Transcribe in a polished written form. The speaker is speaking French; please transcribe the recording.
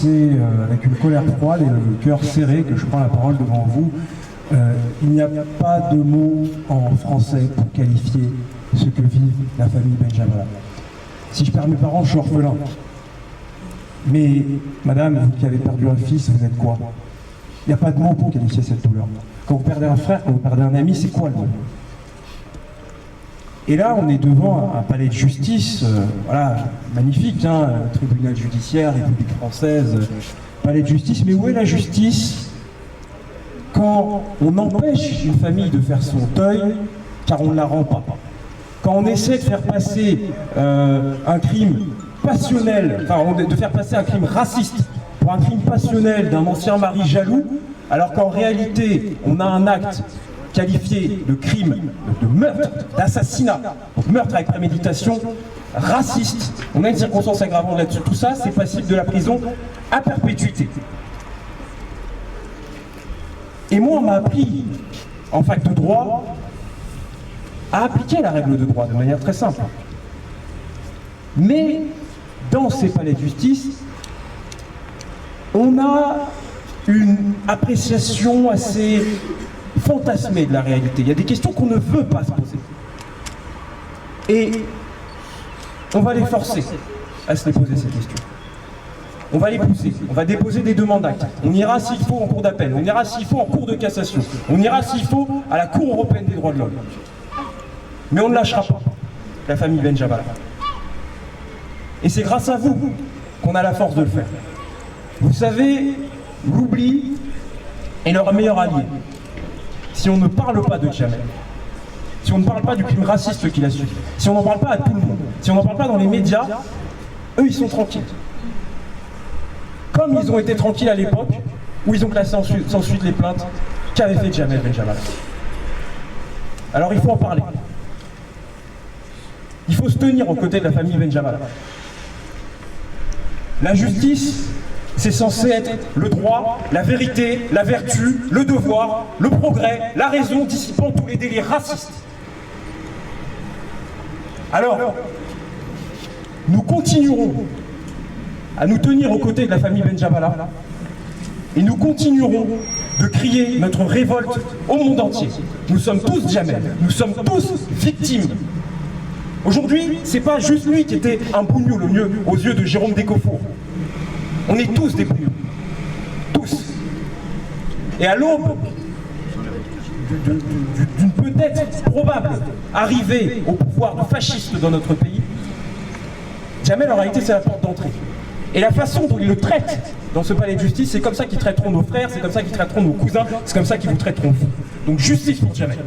c'est avec une colère froide et le cœur serré que je prends la parole devant vous. Il n'y a pas de mots en français pour qualifier ce que vit la famille Benjabala. Si je perds mes parents, je suis orphelin. Mais, madame, vous qui avez perdu un fils, vous êtes quoi? Il n'y a pas de mots pour qualifier cette douleur. Quand vous perdez un frère, quand vous perdez un ami, c'est quoi le mot? Et là, on est devant un palais de justice, voilà, magnifique, hein, tribunal judiciaire, République française, palais de justice. Mais où est la justice quand on empêche une famille de faire son deuil, car on ne la rend pas? Quand on essaie de faire passer un crime passionnel, enfin, de faire passer un crime raciste pour un crime passionnel d'un ancien mari jaloux, alors qu'en réalité, on a un acte qualifié de crime, de meurtre, d'assassinat, donc meurtre avec préméditation, raciste, on a une circonstance aggravante là-dessus. Tout ça, c'est passible de la prison à perpétuité. Et moi, on m'a appris, en fac de droit, à appliquer la règle de droit de manière très simple. Mais, dans ces palais de justice, on a une appréciation assez fantasmée de la réalité. Il y a des questions qu'on ne veut pas se poser. Et on va les forcer à se les poser, ces questions. On va les pousser, on va déposer des demandes d'actes. On ira s'il faut en cour d'appel, on ira s'il faut en cour de cassation, on ira s'il faut à la Cour européenne des droits de l'homme. Mais on ne lâchera pas la famille Benjabala. Et c'est grâce à vous qu'on a la force de le faire. Vous savez, l'oubli est leur meilleur allié. Si on ne parle pas de Djamel, si on ne parle pas du crime raciste qu'il a subi, si on n'en parle pas à tout le monde, si on n'en parle pas dans les médias, eux ils sont tranquilles. Comme ils ont été tranquilles à l'époque où ils ont classé sans suite les plaintes qu'avait fait Djamel Benjabala. Alors il faut en parler. Il faut se tenir aux côtés de la famille Benjabala. La justice, c'est censé être le droit, la vérité, la vertu, le devoir, le progrès, la raison dissipant tous les délires racistes. Alors, nous continuerons à nous tenir aux côtés de la famille Benjabala et nous continuerons de crier notre révolte au monde entier. Nous sommes tous Djamel, nous sommes tous victimes. Aujourd'hui, c'est pas juste lui qui était un bougnoul aux yeux de Jérôme Descofour. On est tous des bougnouls. Tous. Et à l'aube d'une peut-être probable arrivée au pouvoir de fascistes dans notre pays, Djamel en réalité c'est la porte d'entrée. Et la façon dont ils le traitent dans ce palais de justice, c'est comme ça qu'ils traiteront nos frères, c'est comme ça qu'ils traiteront nos cousins, c'est comme ça qu'ils vous traiteront vous. Donc justice pour Djamel.